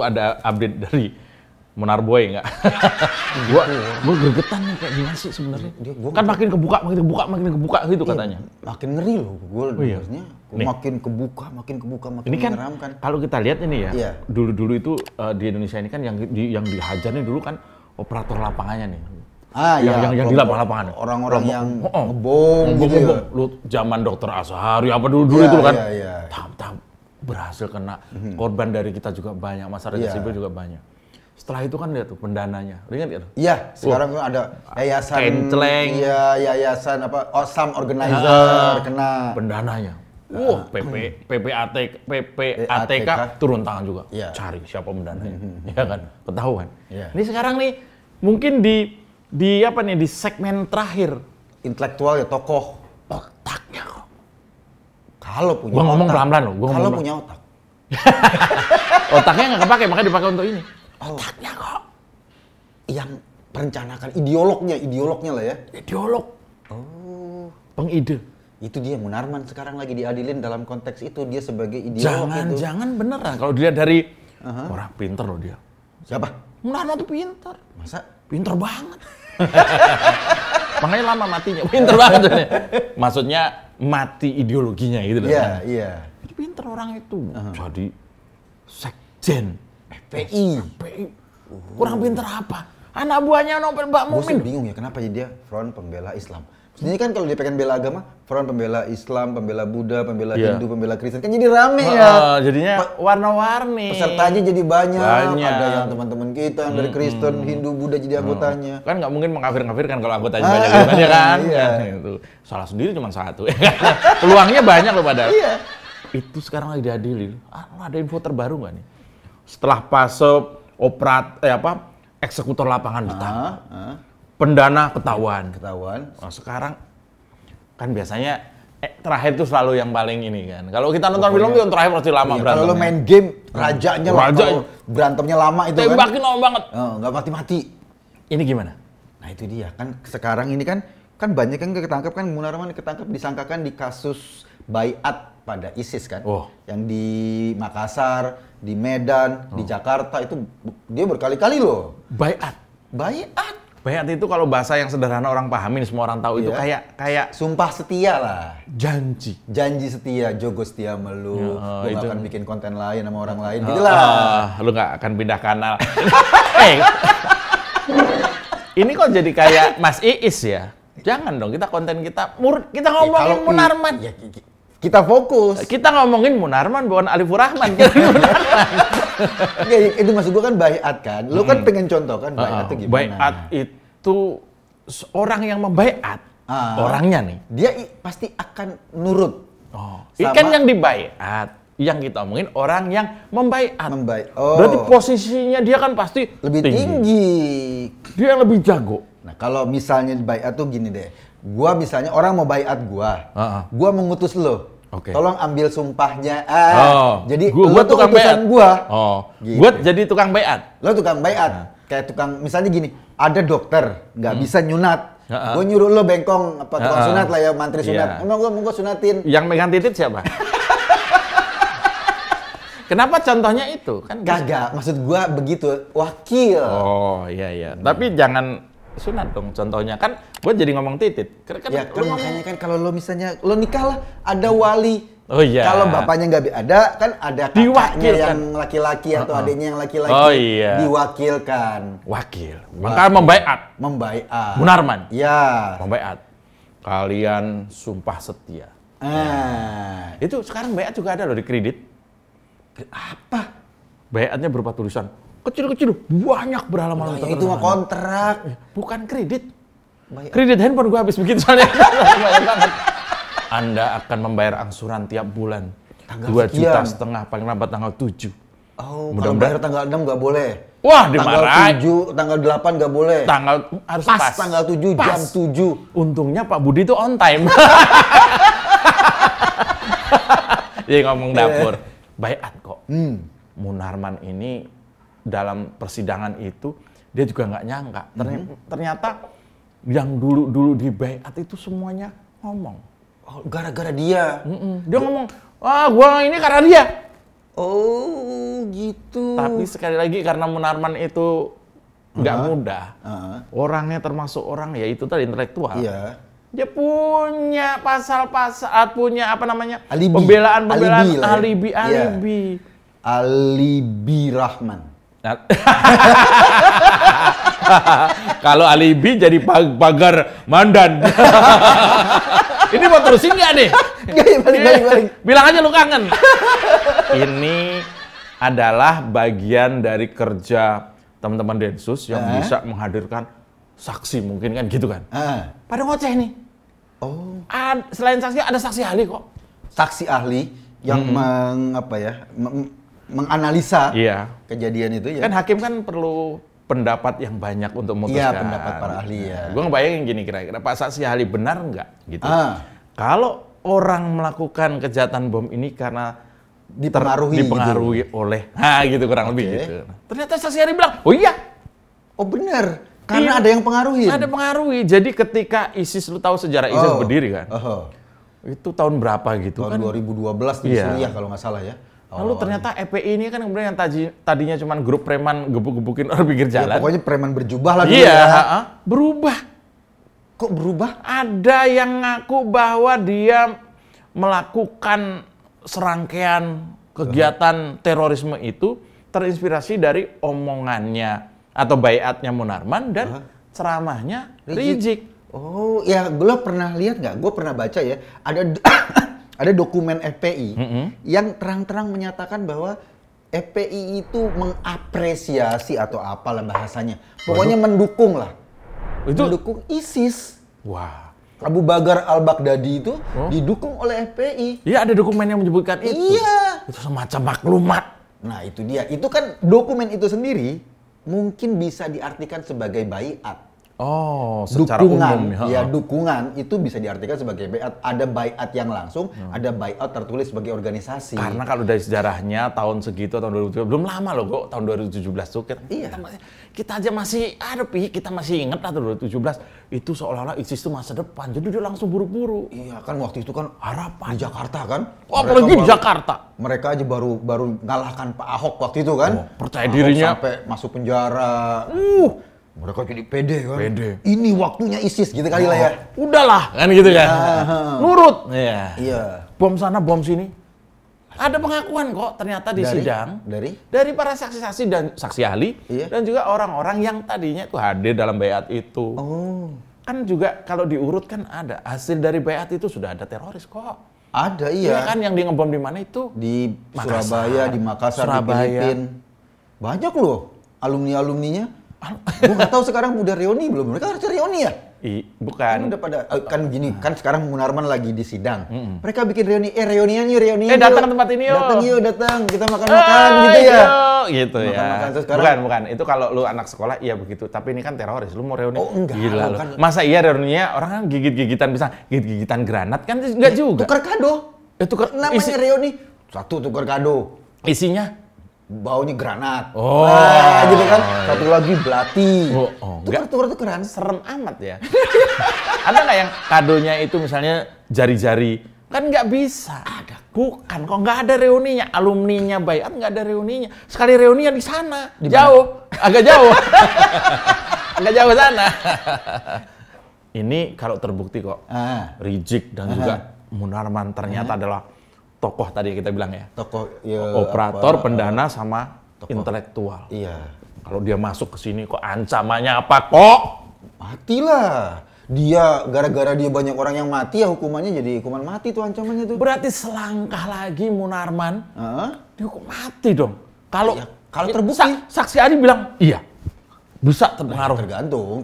ada update dari Munarboy nggak? Gua gregetan nih kayak gimana sih sebenarnya? Kan makin kebuka gitu katanya. Makin ngeri loh, gue dengarnya. Makin kebuka, makin ini kan, menyeramkan. Kalau kita lihat ini ya, Iya. dulu itu di Indonesia ini kan yang dihajar nih dulu kan operator lapangannya nih. Yang di lapangan. Orang-orang yang ngebom gitu ya. Lu zaman Dokter Azhari apa dulu itu kan. Iya. Tahap berhasil kena korban dari kita juga banyak, masyarakat sipil juga banyak. Setelah itu kan lihat tuh pendananya, ingat nggak tuh? Iya, sekarang ada yayasan, Kenceleng. Iya, yayasan apa, some organizer kena pendananya. PPATK turun tangan juga, cari siapa pendananya, ya kan, ketahuan. Ini sekarang nih, mungkin di apa nih, di segmen terakhir, intelektual ya tokoh. Otaknya kok. Kalau punya gua ngomong otak. pelan-pelan loh, Kalau punya otak. Otaknya nggak kepake, makanya dipakai untuk ini. Otaknya kok. Yang perencanakan ideolognya lah ya. Ideolog. Pengide. Itu dia Munarman sekarang lagi diadilin dalam konteks itu, dia sebagai ideolog. Jangan beneran kalau dilihat dari orang pinter loh dia. Siapa? Munarman tuh pinter. Masa? Pinter banget. Makanya lama matinya. Pinter banget. Maksudnya mati ideologinya gitu loh. Iya. Jadi pinter orang itu. Jadi sekjen FPI. Kurang pinter apa? Anak buahnya Nobel Mbak Gue sih Mumin. bingung ya kenapa jadi dia front pembela Islam. Sebenarnya kan kalau dia pengen bela agama, front pembela Islam, pembela Buddha, pembela Hindu, pembela Kristen, kan jadi rame ya. Jadinya warna-warni. Pesertanya jadi banyak. Ada yang teman-teman kita yang dari Kristen, Hindu, Buddha jadi anggotanya. Kan nggak mungkin mengkafir-kafirkan kalau anggotanya banyak gitu kan ya kan? Iya. Itu salah sendiri cuma satu. Peluangnya banyak loh padahal. Iya. Itu sekarang lagi diadili. Ada info terbaru nggak nih? Setelah fase eksekutor lapangan ditangkap. Pendana ketahuan. Nah, sekarang kan biasanya terakhir itu selalu yang paling ini kan. Kalau kita nonton film itu yang terakhir pasti lama berantemnya. Kalau lo main game rajanya berantemnya lama itu kan. Tembakin lama banget. Nggak mati-mati. Ini gimana? Nah itu dia kan sekarang ini kan banyak yang ketangkap kan, Munarman ketangkap disangkakan di kasus baiat pada ISIS kan. Yang di Makassar, di Medan, di Jakarta itu dia berkali-kali loh. Baiat itu kalau bahasa yang sederhana orang pahamin, semua orang tahu itu kayak sumpah setia lah. Janji setia, Jogo setia melu. Gue gak akan bikin konten lain sama orang lain gitu lah. Lu gak akan pindah kanal. Ini kok jadi kayak Mas Iis ya? Jangan dong, kita konten kita ngomongin Munarman. Kita fokus. Kita ngomongin Munarman, bukan Alifur Rahman. Itu maksud gue kan baiat kan. Lu kan pengen contoh kan baiat itu gimana? Baiat itu orang yang membaiat orangnya nih. Dia pasti akan nurut. Ikan yang dibaiat, yang kita omongin orang yang membaiat. Berarti posisinya dia kan pasti lebih tinggi. Dia lebih jago. Nah kalau misalnya baiat tuh gini deh. Gua misalnya orang mau baiat gua mengutus lo. Tolong ambil sumpahnya. Jadi gua tuh tukang utusan gua. Gitu. Gua jadi tukang baiat. Lo tukang baiat. Kayak tukang, misalnya gini, ada dokter nggak bisa nyunat. Gue nyuruh lo bengkong tukang sunat lah ya, mantri sunat. Mau gue sunatin. Yang megang titik siapa? Kenapa contohnya itu? Kan kagak, maksud gue begitu, wakil. Iya. Tapi jangan sunat dong contohnya. Kan gue jadi ngomong titit. Makanya kan kalau lo misalnya, lo nikah lah, ada wali. Kalau bapaknya nggak ada, kan ada kakaknya yang laki-laki atau adiknya yang laki-laki. Diwakilkan. Maka membaiat. Munarman. Iya. Membaiat. Kalian sumpah setia. Itu sekarang baiat juga ada loh di kredit. Apa? Baiatnya berupa tulisan kecil-kecil, banyak berhalaman. Itu mah kontrak. Bukan kredit. Kredit handphone gue habis begitu soalnya. Banyak banget. Anda akan membayar angsuran tiap bulan. 2,5 juta paling lambat tanggal 7. Kalau bayar tanggal 6 nggak boleh. Wah, dimarahin. Tanggal 8 nggak boleh. Harus pas. Tanggal 7, jam 7. Untungnya Pak Budi itu on time. Jadi ngomong dapur. Baiat kok. Munarman ini dalam persidangan itu dia juga nggak nyangka. Ternyata yang dulu di baiat itu semuanya ngomong. Gara-gara dia. Dia ngomong, gua ini karena dia. Oh, gitu. Tapi sekali lagi karena Munarman itu nggak mudah. Orangnya termasuk orang ya itu tadi intelektual. Iya. Dia punya pasal-pasal, punya apa namanya? Alibi. Pembelaan-pembelaan, Alibi lah ya. alibi. Alibi Rahman. Nah, kalau alibi jadi pagar mandan. Ini mau terusin nggak nih? Nggak, balik. Bilang aja lu kangen. Ini adalah bagian dari kerja teman-teman Densus yang bisa menghadirkan saksi mungkin kan gitu kan. Pada ngoceh nih. Oh. Selain saksi ada saksi ahli kok. Saksi ahli yang menganalisa kejadian itu ya. Kan hakim kan perlu pendapat yang banyak untuk memutuskan. Iya, pendapat para ahli ya. Gue ngebayangin gini kira-kira, Pak saksi ahli benar nggak gitu. Kalau orang melakukan kejahatan bom ini karena dipengaruhi oleh, gitu kurang lebih gitu. Ternyata saksi ahli bilang, oh iya. Oh benar, karena ada yang pengaruhi. Ada pengaruhi. Jadi ketika ISIS, lu tahu sejarah ISIS berdiri kan? Itu tahun berapa gitu tahun kan? 2012 di Suriah kalau nggak salah ya. Lalu ternyata EPI ini kan kemudian yang tadinya cuma grup preman gebuk-gebukin orang pinggir jalan. Ya, pokoknya preman berjubah lah dulu berubah. Kok berubah? Ada yang ngaku bahwa dia melakukan serangkaian kegiatan terorisme itu terinspirasi dari omongannya atau baiatnya Munarman dan ceramahnya Rizik. Oh, ya gue pernah lihat nggak? Gue pernah baca ya, ada dokumen FPI yang terang-terang menyatakan bahwa FPI itu mengapresiasi atau apalah bahasanya. Pokoknya mendukung lah. Mendukung ISIS. Wah. Abu Bakar al-Baghdadi itu didukung oleh FPI. Iya, ada dokumen yang menyebutkan itu. Iya. Itu semacam maklumat. Nah, itu dia. Itu kan dokumen itu sendiri mungkin bisa diartikan sebagai baiat. Oh, secara umum ya. Dukungan itu bisa diartikan sebagai baiat. Ada baiat yang langsung, ada baiat tertulis sebagai organisasi. Karena kalau dari sejarahnya tahun segitu, tahun 2017, belum lama loh kok, tahun 2017 tuh. Kita aja masih, kita masih ingat tahun 2017, itu seolah-olah ISIS itu masa depan. Jadi dia langsung buru-buru. Iya kan, waktu itu kan harapan di Jakarta kan. Apalagi di Jakarta. Mereka aja baru ngalahkan Pak Ahok waktu itu kan. Percaya dirinya. Sampai masuk penjara. Mereka jadi pede kan. Ini waktunya ISIS gitu kali lah ya. Udahlah kan gitu kan. Nurut. Iya. Bom sana, bom sini. Ada pengakuan kok ternyata di sidang dari para saksi-saksi dan saksi ahli dan juga orang-orang yang tadinya itu hadir dalam baiat itu. Kan juga kalau diurut kan ada hasil dari baiat itu sudah ada teroris kok. Ada iya. Kan yang di ngebom di mana itu? Di Surabaya, di Makassar, di Filipina. Banyak loh alumni-alumninya. Gue nggak tahu sekarang udah reuni belum? Mereka harus reuni ya? Bukan. Kan udah pada kan gini, kan sekarang Munarman lagi di sidang. Mereka bikin reuni, reunian yuk. Datang ke tempat ini yuk. Datang, kita makan-makan gitu ya. Gitu ya. Makan sekarang. Bukan. Itu kalau lu anak sekolah iya begitu. Tapi ini kan teroris. Lu mau reuni? Oh enggak. Gila lu. Kan. Masa iya reuninya orang kan gigit-gigitan bisa gigit-gigitan granat kan enggak juga. Tukar kado. Namanya reuni. Satu tukar kado. Isinya baunya granat. Gitu kan. Satu lagi belati. Tuker-tukeran. Serem amat ya. Ada nggak yang kadonya itu misalnya jari-jari? Kan nggak bisa. Ada. Bukan, kok nggak ada reuninya. Alumninya baiat nggak ada reuninya. Sekali reuninya di sana. Jauh. Agak jauh. Agak jauh sana. Ini kalau terbukti kok. Rizik dan juga Munarman ternyata adalah tokoh tadi kita bilang ya. Tokoh ya, operator, pendana sama tokoh intelektual. Iya. Kalau dia masuk ke sini kok ancamannya apa kok? Matilah. Dia gara-gara dia banyak orang yang mati ya hukumannya jadi hukuman mati tuh ancamannya tuh. Berarti selangkah lagi Munarman dihukum mati dong. Kalau terbukti saksi ahli bilang iya. Bisa terpengaruh.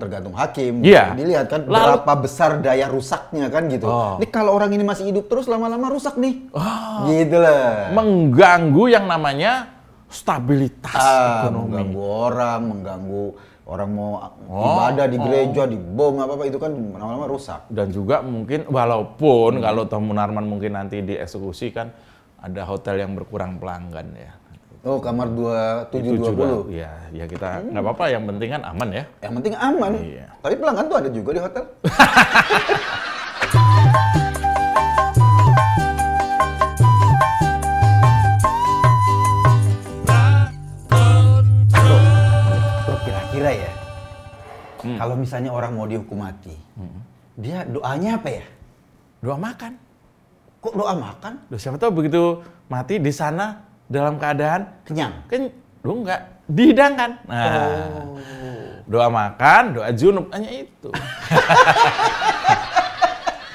Tergantung hakim. Iya. Dilihat kan berapa besar daya rusaknya kan gitu. Ini kalau orang ini masih hidup terus lama-lama rusak nih. Gitu lah. Mengganggu yang namanya stabilitas ekonomi. Mengganggu orang mau ibadah di gereja, di bom apa itu kan lama-lama rusak. Dan juga mungkin walaupun kalau Munarman mungkin nanti dieksekusi kan ada hotel yang berkurang pelanggan ya. Oh, kamar 2720. Ya kita nggak apa-apa, yang penting kan aman ya. Yang penting aman. Iya. Tapi pelanggan tuh ada juga di hotel. Kalau misalnya orang mau dihukum mati, dia doanya apa ya? Doa makan. Kok doa makan? Loh, siapa tahu begitu mati di sana dalam keadaan Kenyang. Loh enggak, dihidangkan. Nah, doa makan, doa junub, hanya itu.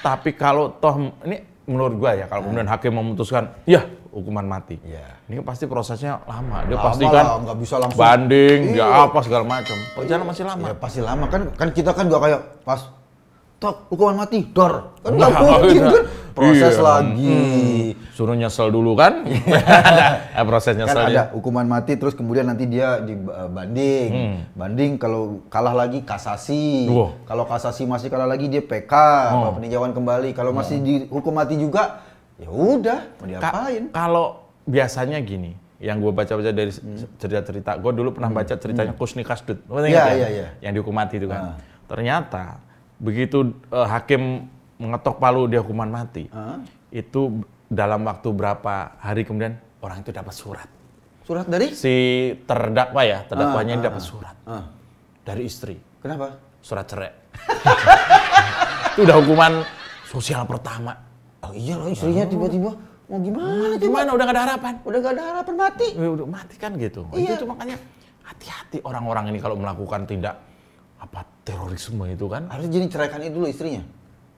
Tapi kalau toh, ini menurut gua ya, kalau kemudian hakim memutuskan, ya hukuman mati. Ini pasti prosesnya lama. Dia pasti kan nggak bisa langsung banding, dia apa segala macam. Perjalanan masih lama. Ya pasti lama kan kita kan gak kayak pas tok hukuman mati dor kan nggak Nah, mungkin kan proses iya. lagi. Suruh nyesel dulu kan? Ada proses Kan nyesel. ada hukuman mati terus kemudian nanti dia dibanding. Banding kalau kalah lagi kasasi. Kalau kasasi masih kalah lagi dia PK, peninjauan kembali. Kalau masih dihukum mati juga ya udah mau diapain? Kalau biasanya gini, yang gue baca-baca dari cerita-cerita, gue dulu pernah baca ceritanya Kusni Kasdut. Iya. Yang dihukum mati itu kan. Ternyata begitu hakim mengetok palu dia hukuman mati, itu dalam waktu berapa hari kemudian orang itu dapat surat. Surat dari? Si terdakwanya ini dapat surat dari istri. Kenapa? Surat cerai. Itu udah hukuman sosial pertama. Oh iya loh, istrinya tiba-tiba mau gimana? Gimana udah gak ada harapan? Udah gak ada harapan mati. Udah mati kan gitu. Iya. Itu makanya hati-hati orang-orang ini kalau melakukan tindak terorisme itu kan. Harus jadi ceraikan itu dulu istrinya.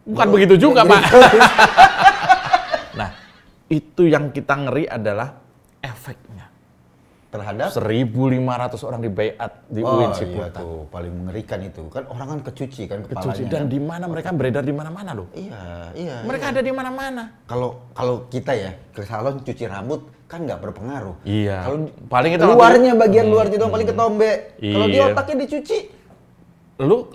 Bukan begitu juga, Pak. Nah, itu yang kita ngeri adalah efeknya. Terhadap 1.500 orang di Baiat di UIN Ciputat. Iya tuh, paling mengerikan itu. Kan orang kan kecuci kan kepalanya. Kecuci. Dan di mana mereka beredar di mana-mana loh. Iya. Mereka ada di mana-mana. Kalau kita ya ke salon cuci rambut kan nggak berpengaruh. Iya. Kalau paling kita luarnya bagian luar itu doang paling ketombe. Kalau di Iya. otaknya dicuci. Lu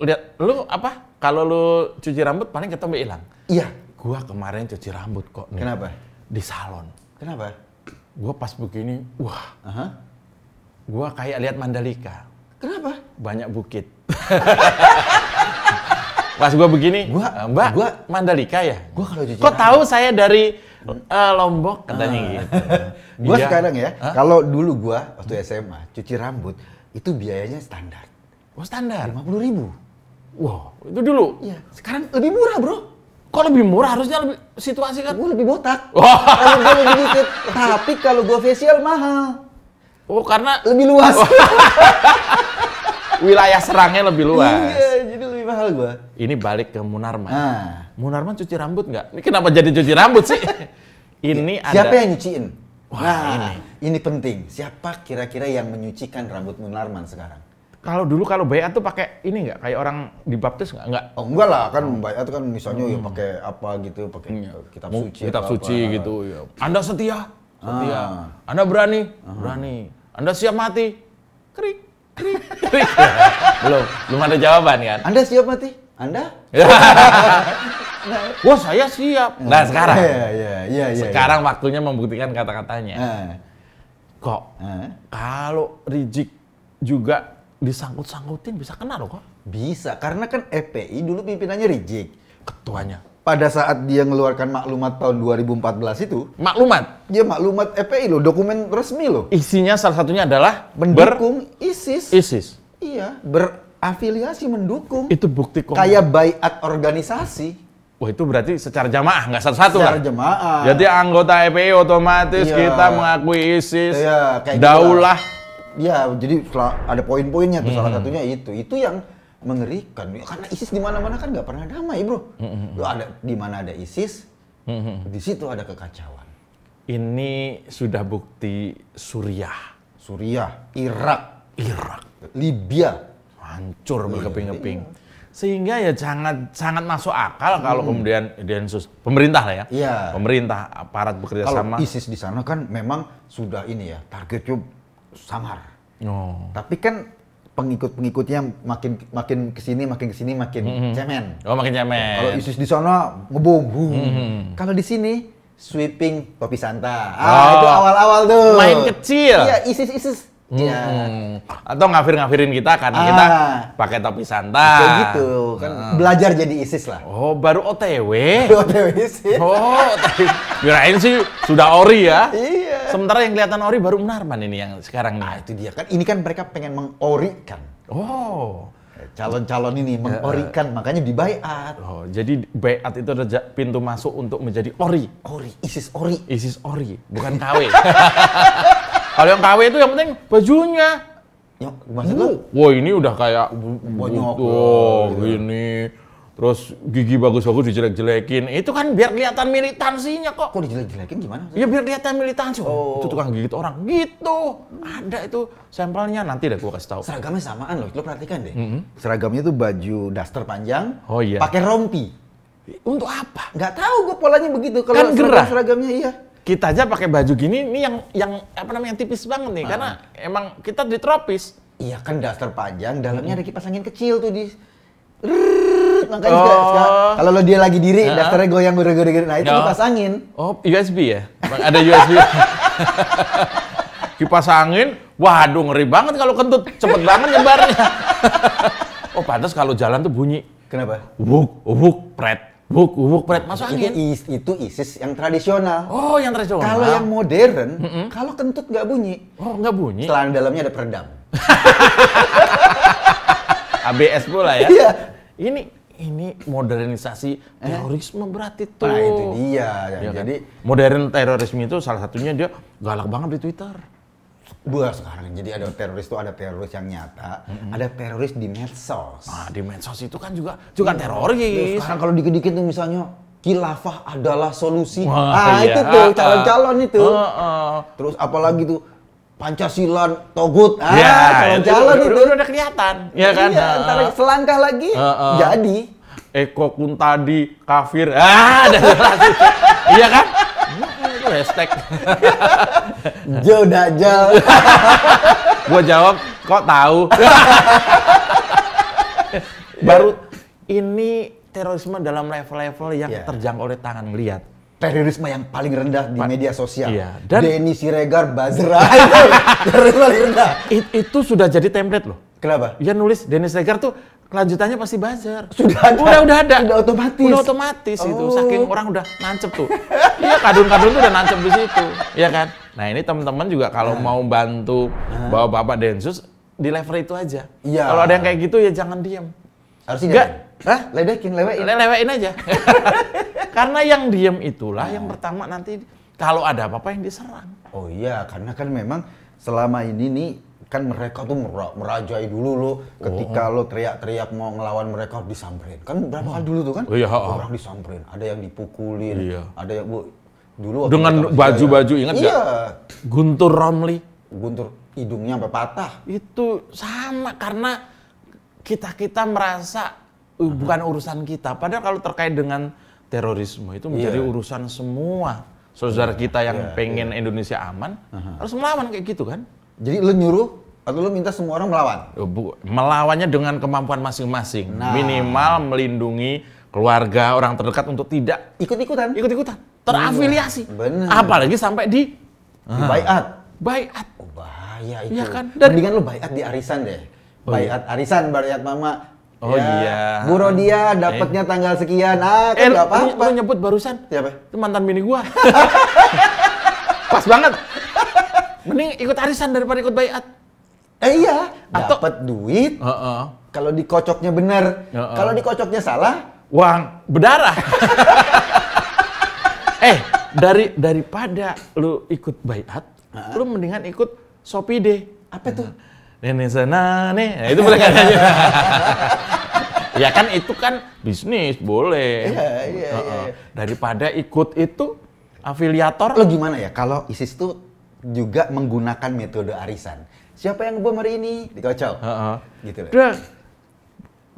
apa? Kalau lu cuci rambut paling ketombe hilang. Iya. Gua kemarin cuci rambut kok nih. Kenapa? Di salon. Kenapa? Gua pas begini, wah. Gua kayak lihat Mandalika. Kenapa? Banyak bukit. Pas gua begini, Mbak, Mandalika ya? Gua kalau cuci kok tahu saya dari Lombok katanya gitu. Gua Iya. sekarang ya, kalau dulu gua waktu SMA cuci rambut itu biayanya standar. Oh, standar. 50.000. Wow, itu dulu. Iya. Sekarang lebih murah, Bro. Kok lebih murah? Harusnya lebih situasi kan? Gue lebih botak. Kalau gue lebih dikit. Tapi kalau gue facial mahal. Oh, karena Lebih luas. wilayah serangnya lebih luas. Iya, jadi lebih mahal gue. Ini balik ke Munarman. Munarman cuci rambut nggak? Ini kenapa jadi cuci rambut sih? Ini ada. Siapa yang nyuciin? Wah, ini penting. Siapa kira-kira yang menyucikan rambut Munarman sekarang? Kalau dulu kalau Baiat tuh pakai ini nggak? Kayak orang dibaptis nggak? Nggak. Oh enggak lah, kan Baiat kan misalnya ya pakai apa gitu, pakai kitab suci. Kitab suci gitu. Ya. Anda setia? Setia. Anda berani? Berani. Anda siap mati? Krik, krik, krik. Belum ada jawaban kan? Anda siap mati? Anda? Wah, saya siap. Nah, sekarang. Iya. Sekarang waktunya membuktikan kata-katanya. Kok kalau Rizik juga disangkut-sangkutin bisa kena loh kok? Bisa, karena kan FPI dulu pimpinannya Rizik. Ketuanya. Pada saat dia mengeluarkan maklumat tahun 2014 itu, Maklumat? dia maklumat FPI loh, dokumen resmi loh. Isinya salah satunya adalah mendukung ISIS. ISIS. Iya, berafiliasi mendukung. Itu bukti kok. Kayak baiat organisasi. Wah, itu berarti secara jamaah, nggak satu-satu Secara kan? jamaah. Jadi anggota FPI otomatis kita mengakui ISIS, kayak daulah. Iya, jadi ada poin-poinnya tuh, salah satunya itu. Itu yang mengerikan. Karena ISIS di mana-mana kan nggak pernah damai, Bro. Ada di mana ada ISIS, di situ ada kekacauan. Ini sudah bukti Suriah, Irak, Libya, hancur berkeping-keping. Sehingga ya sangat masuk akal kalau kemudian Densus pemerintah lah ya. Iya. Pemerintah aparat bekerja sama. Kalau ISIS di sana kan memang sudah ini ya, targetnya sangar. Tapi kan pengikut-pengikutnya makin kesini makin cemen. Oh, makin cemen. Kalau ISIS di sana ngebom. Kalau di sini sweeping topi Santa. Itu awal-awal tuh. Main kecil. Iya, ISIS. Ya. Atau ngafir-ngafirin kita karena kita pakai topi Santa. Kayak gitu, kan belajar jadi ISIS lah. Oh, baru OTW. OTW ISIS. Oh, kirain sih sudah ori ya. Iya. Sementara yang kelihatan ori baru Munarman ini yang sekarang nih. Itu dia kan. Ini kan mereka pengen mengorikan. Oh. calon-calon ini mengorikan, makanya dibaiat. Oh, jadi baiat itu ada pintu masuk untuk menjadi ori. ISIS ori. ISIS ori, bukan KW. Kalau yang KW itu yang penting bajunya. Ya, maksudnya? Wah, ini udah kayak Bonyok. gini. Terus gigi bagus-bagus dijelek-jelekin. Itu kan biar kelihatan militansinya kok. Kok dijelek-jelekin gimana? Ya biar kelihatan militansi. Itu tukang gigit orang. Gitu. Ada itu sampelnya, nanti deh gua kasih tahu. Seragamnya samaan loh, lo perhatikan deh. Seragamnya tuh baju daster panjang, Oh iya. pakai rompi. Untuk apa? Nggak tahu gue polanya begitu. Kan Kalau gerah. seragamnya iya. Kita aja pakai baju gini, ini yang apa namanya, yang tipis banget nih, karena emang kita di tropis. Iya kan daster panjang, dalamnya ada kipas angin kecil tuh di. Makanya kalau lo dia lagi diri, dasternya goyang gede-gede, nah itu kipas angin. Oh, USB ya? Ada USB. Kipas angin, waduh ngeri banget kalau kentut, cepet banget nyebarnya. Oh, pantas kalau jalan tuh bunyi. Kenapa? Wuk, pret. Wuk, pret, masuk angin. Itu ISIS yang tradisional. Oh, yang tradisional. Kalau yang modern, kalau kentut nggak bunyi. Oh, nggak bunyi? Celana dalamnya ada peredam. ABS pula ya? Iya. Ini modernisasi terorisme berarti tuh. Nah itu dia. Ya kan? Jadi modern terorisme itu salah satunya dia galak banget di Twitter. sekarang jadi ada teroris itu, ada teroris yang nyata, ada teroris di medsos. Nah, di medsos itu kan juga teroris. Sekarang kalau dikit-dikit tuh misalnya khilafah adalah solusi. Wah, itu tuh calon-calon itu. Terus apalagi tuh Pancasila togut. Calon-calon itu. Udah kelihatan, ya kan? Iya, ntar selangkah lagi jadi. Eko Kuntadi kafir. Iya kan? Itu hashtag. Jo Dajjal. Gua jawab, kok tahu? Baru ini terorisme dalam level-level yang terjangkau oleh tangan lihat. Terorisme yang paling rendah di media sosial. Iya. Dan Denny Siregar Bazra itu terorisme paling rendah. Itu sudah jadi template loh. Kenapa? Dia nulis Denny Siregar tuh kelanjutannya pasti buzzer. Sudah ada. Udah ada. Udah otomatis. Udah otomatis itu. Saking orang udah nancep tuh. Iya, kadun-kadun tuh udah nancep di situ. Iya kan? Nah, ini teman-teman juga kalau mau bantu bawa Bapak Densus di level itu aja. Iya. Kalau ada yang kayak gitu ya jangan diem. Harusnya enggak. Ledekin, lewein. Lewein aja. Karena yang diem itulah yang pertama nanti kalau ada apa-apa yang diserang. Oh iya, karena kan memang selama ini nih kan mereka tuh merajai dulu lo ketika lo teriak-teriak mau ngelawan mereka disamperin. Kan berapa kali dulu tuh kan? Orang disamperin, ada yang dipukulin, ada yang dulu dengan baju-baju ingat nggak? Iya. Guntur Romli. Guntur hidungnya sampai patah. Itu sama karena kita merasa bukan urusan kita. Padahal kalau terkait dengan terorisme itu menjadi urusan semua saudara kita yang pengen Indonesia aman harus melawan kayak gitu kan? Jadi lo nyuruh atau lo minta semua orang melawan? Melawannya dengan kemampuan masing-masing. Minimal melindungi keluarga, orang terdekat untuk tidak ikut-ikutan, terafiliasi. Bener. Apalagi sampai di baiat. Oh, bahaya itu. Iya kan? Mendingan lo baiat di arisan deh. Arisan, baiat mama. Oh iya. Bu Rodia dapatnya tanggal sekian. Kan nggak apa-apa. Lu nyebut barusan. Siapa? Itu mantan bini gua. Pas banget. Mending ikut arisan daripada ikut baiat. Iya. Dapat duit. Kalau dikocoknya bener. Kalau dikocoknya salah, uang berdarah. Daripada lu ikut baiat, lu mendingan ikut Shopee. Apa tuh? Nenek sana nih, nah, itu boleh kan aja. Ya kan itu kan bisnis, boleh. Iya. Daripada ikut itu afiliator. Lo gimana ya kalau ISIS tuh juga menggunakan metode arisan? Siapa yang bom hari ini? Dikocok. Gitu loh.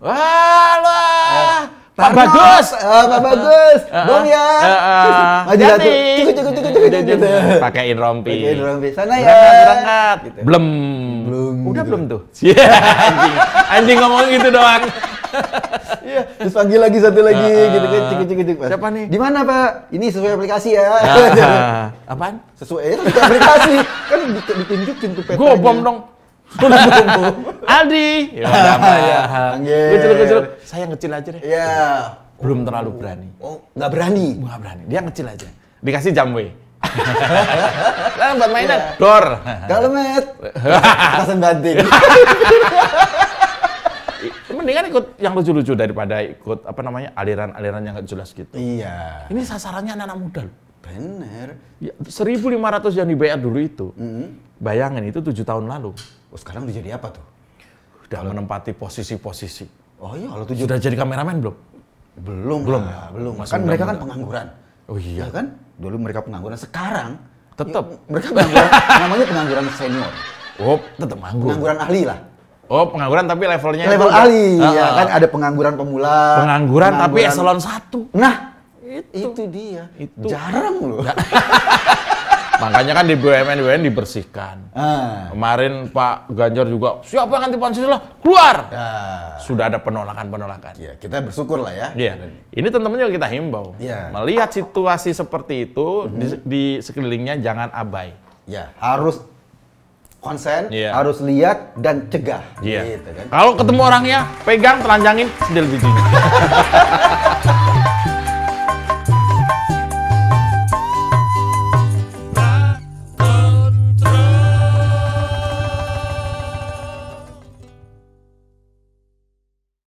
Walah. Pak Bagus. Pak Bagus. Bom ya. Maju satu. Cukup. Pakaiin rompi. Sana ya. Berangkat. Gitu. Belum. Udah gitu. Belum tuh. Anjing ngomong gitu doang. Iya, terus panggil lagi satu lagi gitu kan, cek. Siapa nih? Di mana, Pak? Ini sesuai aplikasi ya. Apaan? Sesuai aplikasi. Kan ditunjukin tuh petanya. Gua bom dong. Aldi. Ya udah, kecil. Saya kecil aja deh. Iya. Belum terlalu berani. Oh, nggak berani? Nggak berani. Dia kecil aja. Dikasih jamwe. Lah buat mainan. Dor. Kalau met. Pasang banting. mendingan ikut yang lucu-lucu daripada ikut aliran-aliran yang nggak jelas gitu. Iya. Ini sasarannya anak-anak muda loh. Bener. Ya, 1.500 yang dibayar dulu itu. Bayangin itu 7 tahun lalu. Oh, sekarang udah jadi apa tuh? Udah menempati posisi-posisi. Oh iya, kalau Sudah jadi kameramen belum? Belum. Kan mereka kan pengangguran. Oh iya. Ya kan? Dulu mereka pengangguran, sekarang tetap mereka pengangguran, namanya pengangguran senior. Oh, tetap nganggur. Pengangguran ahli lah. Oh, pengangguran tapi levelnya Level ahli, ya kan ada pengangguran pemula. Pengangguran tapi eselon 1. Nah, itu dia. Itu. Jarang loh. Makanya kan di BUMN dibersihkan. Kemarin Pak Ganjar juga, siapa yang anti Pancasila? Keluar! Sudah ada penolakan-penolakan. Ya, kita bersyukur lah ya. Iya. Ini teman-teman juga kita himbau. Ya. Melihat situasi seperti itu, di sekelilingnya jangan abai. Ya, harus konsen, Iya. harus lihat dan cegah. Iya. Gitu kan. Kalau ketemu orangnya, pegang, telanjangin, sendal bijinya.